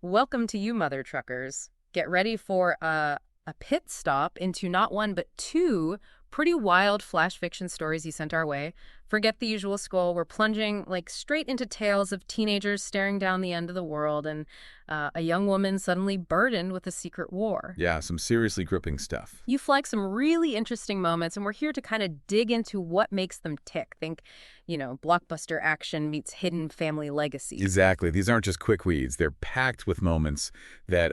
Welcome to you, mother truckers. Get ready for a pit stop into not one, but two pretty wild flash fiction stories you sent our way. Forget the usual skull. We're plunging like straight into tales of teenagers staring down the end of the world and a young woman suddenly burdened with a secret war. Yeah, some seriously gripping stuff. You flag some really interesting moments, and we're here to kind of dig into what makes them tick. Think, blockbuster action meets hidden family legacy. Exactly. These aren't just quick reads. They're packed with moments that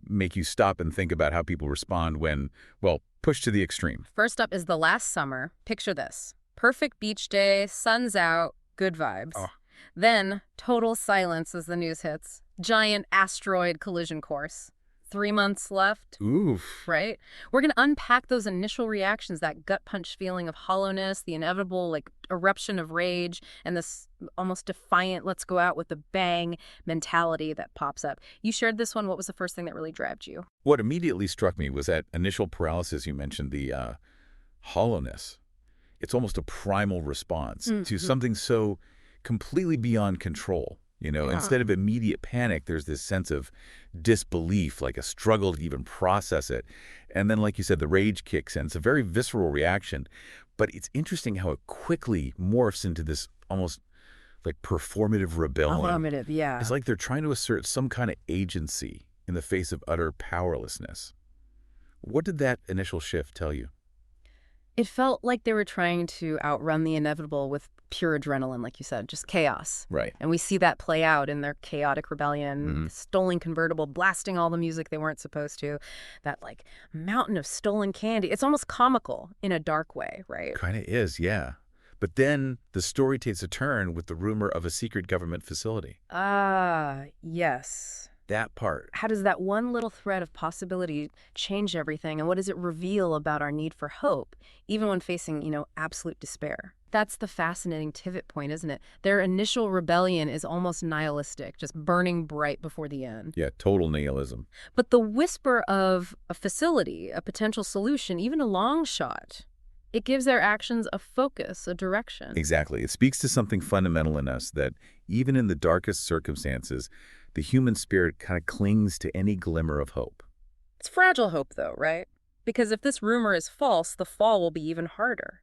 make you stop and think about how people respond when, well, pushed to the extreme. First up is the last summer. Picture this. Perfect beach day, sun's out, good vibes. Oh. Then, total silence as the news hits. Giant asteroid collision course. 3 months left. Oof. Right? We're going to unpack those initial reactions, that gut punch feeling of hollowness, the inevitable eruption of rage, and this almost defiant, let's go out with a bang mentality that pops up. You shared this one. What was the first thing that really grabbed you? What immediately struck me was that initial paralysis you mentioned, the hollowness. It's almost a primal response to something so completely beyond control. Instead of immediate panic, there's this sense of disbelief, like a struggle to even process it. And then, like you said, the rage kicks in. It's a very visceral reaction. But it's interesting how it quickly morphs into this almost like performative rebellion. Performative, yeah. It's like they're trying to assert some kind of agency in the face of utter powerlessness. What did that initial shift tell you? It felt like they were trying to outrun the inevitable with pure adrenaline, like you said, just chaos. Right. And we see that play out in their chaotic rebellion, the stolen convertible, blasting all the music they weren't supposed to, that mountain of stolen candy. It's almost comical in a dark way, right? Kind of is, yeah. But then the story takes a turn with the rumor of a secret government facility. Ah, yes. That part. How does that one little thread of possibility change everything? And what does it reveal about our need for hope, even when facing, absolute despair? That's the fascinating pivot point, isn't it? Their initial rebellion is almost nihilistic, just burning bright before the end. Yeah, total nihilism. But the whisper of a facility, a potential solution, even a long shot, it gives their actions a focus, a direction. Exactly. It speaks to something fundamental in us that even in the darkest circumstances, the human spirit kind of clings to any glimmer of hope. It's fragile hope, though, right? Because if this rumor is false, the fall will be even harder.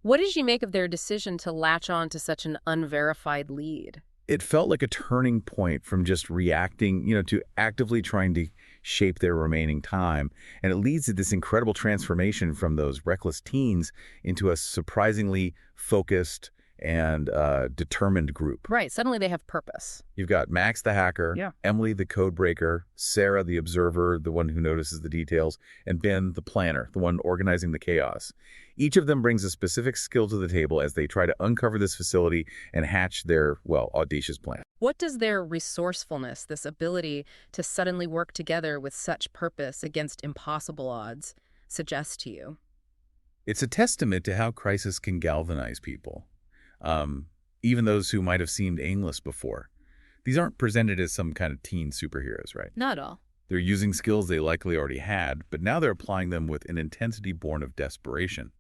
What did you make of their decision to latch on to such an unverified lead? It felt like a turning point from just reacting, to actively trying to shape their remaining time. And it leads to this incredible transformation from those reckless teens into a surprisingly focused and determined group. Right. Suddenly they have purpose. You've got Max the hacker, Yeah. Emily the code breaker, Sarah the observer, the one who notices the details, and Ben the planner, the one organizing the chaos. Each of them brings a specific skill to the table as they try to uncover this facility and hatch their, audacious plan. What does their resourcefulness, this ability to suddenly work together with such purpose against impossible odds, suggest to you? It's a testament to how crisis can galvanize people. Even those who might have seemed aimless before. These aren't presented as some kind of teen superheroes, right? Not at all. They're using skills they likely already had, but now they're applying them with an intensity born of desperation.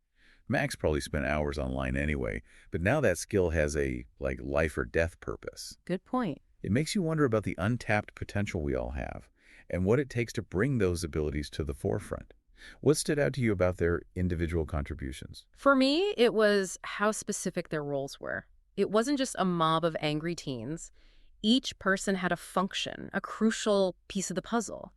Max probably spent hours online anyway, but now that skill has a, life or death purpose. Good point. It makes you wonder about the untapped potential we all have and what it takes to bring those abilities to the forefront. What stood out to you about their individual contributions? For me, it was how specific their roles were. It wasn't just a mob of angry teens. Each person had a function, a crucial piece of the puzzle.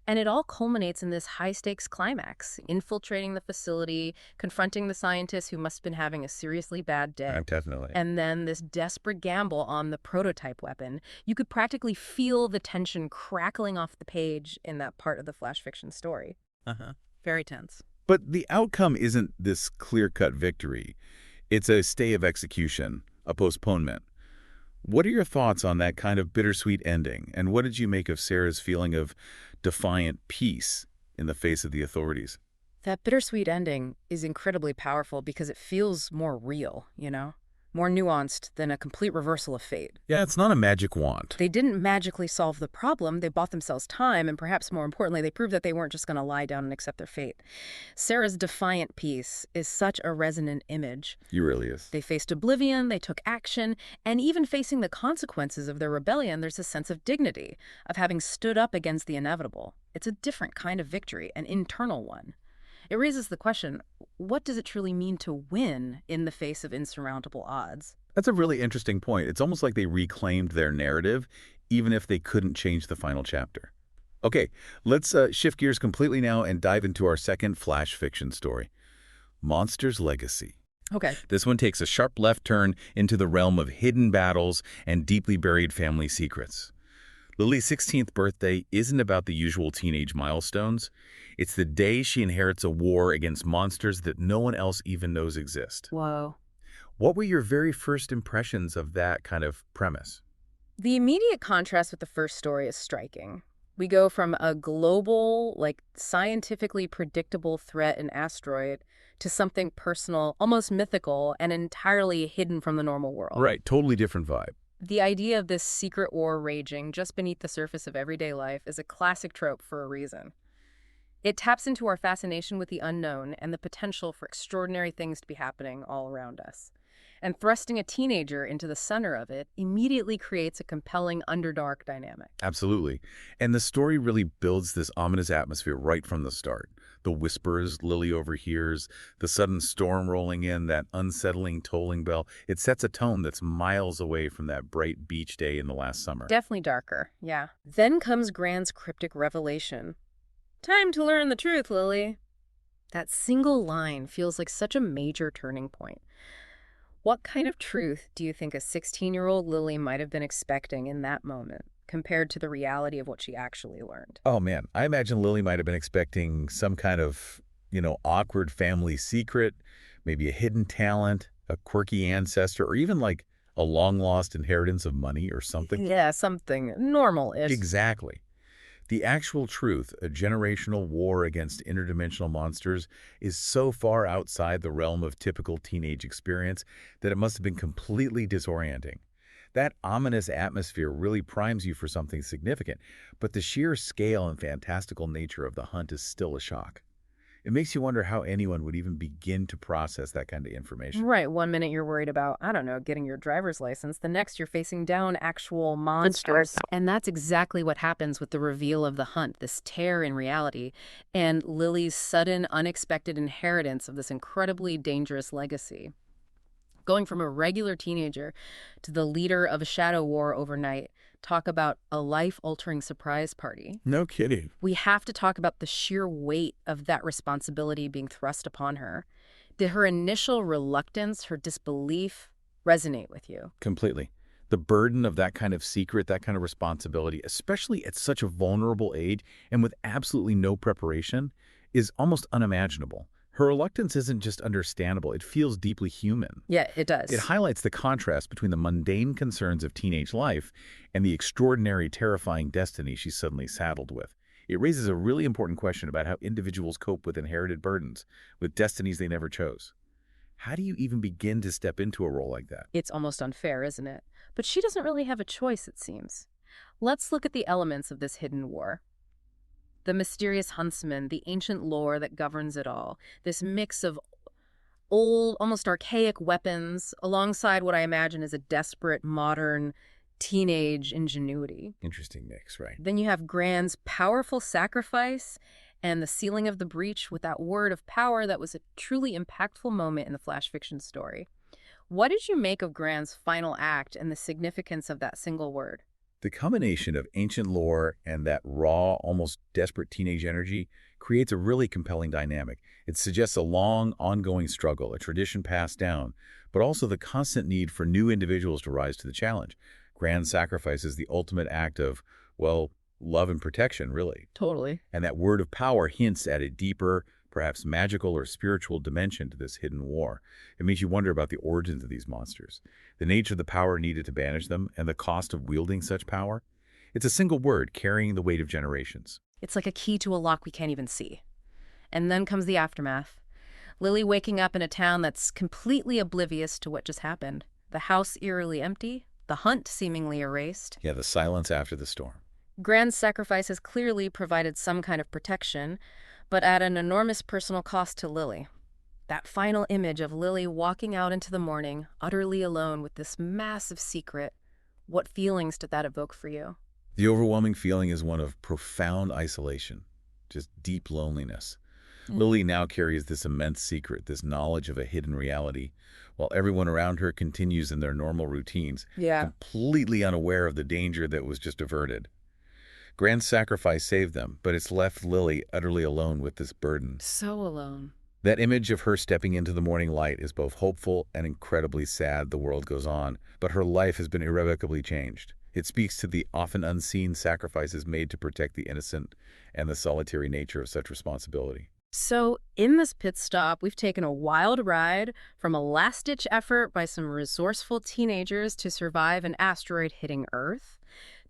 And it all culminates in this high-stakes climax, infiltrating the facility, confronting the scientists who must have been having a seriously bad day. Definitely. And then this desperate gamble on the prototype weapon. You could practically feel the tension crackling off the page in that part of the flash fiction story. Very tense. But the outcome isn't this clear-cut victory. It's a stay of execution, a postponement. What are your thoughts on that kind of bittersweet ending? And what did you make of Sarah's feeling of defiant peace in the face of the authorities? That bittersweet ending is incredibly powerful because it feels more real, more nuanced than a complete reversal of fate. Yeah, it's not a magic wand. They didn't magically solve the problem. They bought themselves time, and perhaps more importantly, they proved that they weren't just going to lie down and accept their fate. Sarah's defiant piece is such a resonant image. He really is. They faced oblivion, they took action, and even facing the consequences of their rebellion, there's a sense of dignity, of having stood up against the inevitable. It's a different kind of victory, an internal one. It raises the question, what does it truly mean to win in the face of insurmountable odds? That's a really interesting point. It's almost like they reclaimed their narrative, even if they couldn't change the final chapter. Okay, let's shift gears completely now and dive into our second flash fiction story, Monster's Legacy. Okay. This one takes a sharp left turn into the realm of hidden battles and deeply buried family secrets. Lily's 16th birthday isn't about the usual teenage milestones. It's the day she inherits a war against monsters that no one else even knows exist. Whoa. What were your very first impressions of that kind of premise? The immediate contrast with the first story is striking. We go from a global, scientifically predictable threat, an asteroid, to something personal, almost mythical, and entirely hidden from the normal world. Right, totally different vibe. The idea of this secret war raging just beneath the surface of everyday life is a classic trope for a reason. It taps into our fascination with the unknown and the potential for extraordinary things to be happening all around us. And thrusting a teenager into the center of it immediately creates a compelling underdark dynamic. Absolutely. And the story really builds this ominous atmosphere right from the start. The whispers Lily overhears, the sudden storm rolling in, that unsettling tolling bell. It sets a tone that's miles away from that bright beach day in the last summer. Definitely darker, yeah. Then comes Gran's cryptic revelation. Time to learn the truth, Lily. That single line feels like such a major turning point. What kind of truth do you think a 16-year-old Lily might have been expecting in that moment, compared to the reality of what she actually learned? Oh, man. I imagine Lily might have been expecting some kind of, awkward family secret, maybe a hidden talent, a quirky ancestor, or even like a long-lost inheritance of money or something. Yeah, something normal-ish. Exactly. The actual truth, a generational war against interdimensional monsters, is so far outside the realm of typical teenage experience that it must have been completely disorienting. That ominous atmosphere really primes you for something significant, but the sheer scale and fantastical nature of the hunt is still a shock. It makes you wonder how anyone would even begin to process that kind of information. Right, 1 minute you're worried about, getting your driver's license. The next you're facing down actual monsters. And that's exactly what happens with the reveal of the hunt, this tear in reality, and Lily's sudden, unexpected inheritance of this incredibly dangerous legacy. Going from a regular teenager to the leader of a shadow war overnight, talk about a life-altering surprise party. No kidding. We have to talk about the sheer weight of that responsibility being thrust upon her. Did her initial reluctance, her disbelief, resonate with you? Completely. The burden of that kind of secret, that kind of responsibility, especially at such a vulnerable age and with absolutely no preparation, is almost unimaginable. Her reluctance isn't just understandable, it feels deeply human. Yeah, it does. It highlights the contrast between the mundane concerns of teenage life and the extraordinary, terrifying destiny she's suddenly saddled with. It raises a really important question about how individuals cope with inherited burdens, with destinies they never chose. How do you even begin to step into a role like that? It's almost unfair, isn't it? But she doesn't really have a choice, it seems. Let's look at the elements of this hidden war. The mysterious huntsman, the ancient lore that governs it all, this mix of old, almost archaic weapons, alongside what I imagine is a desperate, modern, teenage ingenuity. Interesting mix, right? Then you have Gran's powerful sacrifice and the sealing of the breach with that word of power that was a truly impactful moment in the flash fiction story. What did you make of Gran's final act and the significance of that single word? The combination of ancient lore and that raw, almost desperate teenage energy creates a really compelling dynamic. It suggests a long, ongoing struggle, a tradition passed down, but also the constant need for new individuals to rise to the challenge. Grand sacrifice is the ultimate act of, love and protection, really. Totally. And that word of power hints at a deeper, perhaps magical or spiritual dimension to this hidden war. It makes you wonder about the origins of these monsters, the nature of the power needed to banish them, and the cost of wielding such power. It's a single word carrying the weight of generations. It's like a key to a lock we can't even see. And then comes the aftermath. Lily waking up in a town that's completely oblivious to what just happened. The house eerily empty, the hunt seemingly erased. Yeah, the silence after the storm. Grand sacrifice has clearly provided some kind of protection, but at an enormous personal cost to Lily. That final image of Lily walking out into the morning, utterly alone with this massive secret, what feelings did that evoke for you? The overwhelming feeling is one of profound isolation, just deep loneliness. Lily now carries this immense secret, this knowledge of a hidden reality, while everyone around her continues in their normal routines, Yeah. completely unaware of the danger that was just averted. Grand sacrifice saved them, but it's left Lily utterly alone with this burden. So alone. That image of her stepping into the morning light is both hopeful and incredibly sad. The world goes on, but her life has been irrevocably changed. It speaks to the often unseen sacrifices made to protect the innocent and the solitary nature of such responsibility. So, in this pit stop, we've taken a wild ride from a last-ditch effort by some resourceful teenagers to survive an asteroid hitting Earth,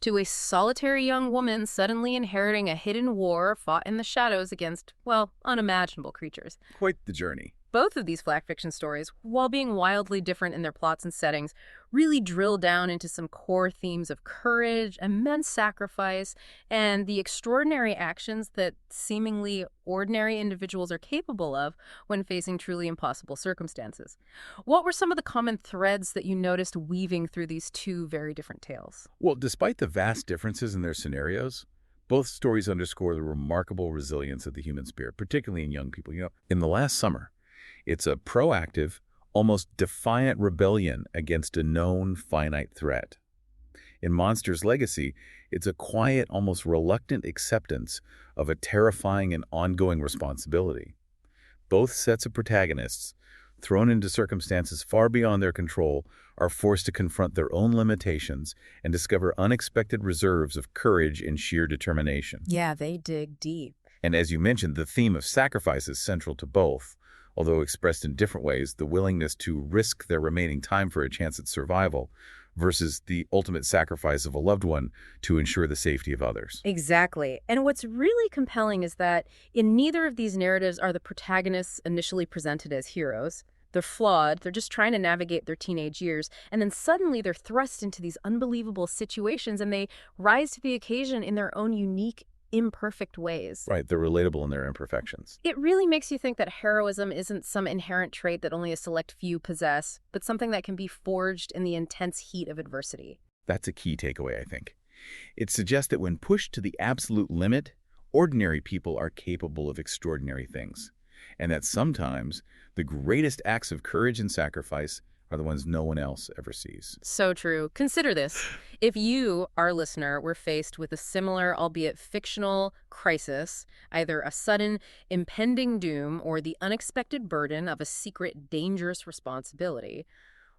to a solitary young woman suddenly inheriting a hidden war fought in the shadows against, well, unimaginable creatures. Quite the journey. Both of these Black fiction stories, while being wildly different in their plots and settings, really drill down into some core themes of courage, immense sacrifice, and the extraordinary actions that seemingly ordinary individuals are capable of when facing truly impossible circumstances. What were some of the common threads that you noticed weaving through these two very different tales? Well, despite the vast differences in their scenarios, both stories underscore the remarkable resilience of the human spirit, particularly in young people. In The Last Summer, it's a proactive, almost defiant rebellion against a known finite threat. In Monster's Legacy, it's a quiet, almost reluctant acceptance of a terrifying and ongoing responsibility. Both sets of protagonists, thrown into circumstances far beyond their control, are forced to confront their own limitations and discover unexpected reserves of courage and sheer determination. Yeah, they dig deep. And as you mentioned, the theme of sacrifice is central to both. Although expressed in different ways, the willingness to risk their remaining time for a chance at survival versus the ultimate sacrifice of a loved one to ensure the safety of others. Exactly. And what's really compelling is that in neither of these narratives are the protagonists initially presented as heroes. They're flawed, they're just trying to navigate their teenage years, and then suddenly they're thrust into these unbelievable situations and they rise to the occasion in their own unique, imperfect ways. Right, they're relatable in their imperfections. It really makes you think that heroism isn't some inherent trait that only a select few possess, but something that can be forged in the intense heat of adversity. That's a key takeaway, I think. It suggests that when pushed to the absolute limit, ordinary people are capable of extraordinary things, and that sometimes the greatest acts of courage and sacrifice are the ones no one else ever sees. So true. Consider this. If you, our listener, were faced with a similar, albeit fictional, crisis, either a sudden, impending doom or the unexpected burden of a secret, dangerous responsibility,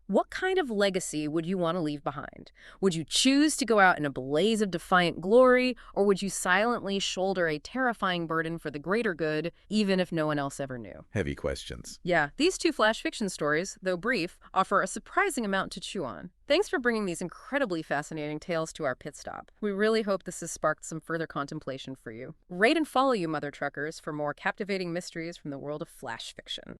what kind of legacy would you want to leave behind? Would you choose to go out in a blaze of defiant glory, or would you silently shoulder a terrifying burden for the greater good, even if no one else ever knew? Heavy questions. Yeah, these two flash fiction stories, though brief, offer a surprising amount to chew on. Thanks for bringing these incredibly fascinating tales to our pit stop. We really hope this has sparked some further contemplation for you. Rate and follow you, Mother Truckers, for more captivating mysteries from the world of flash fiction.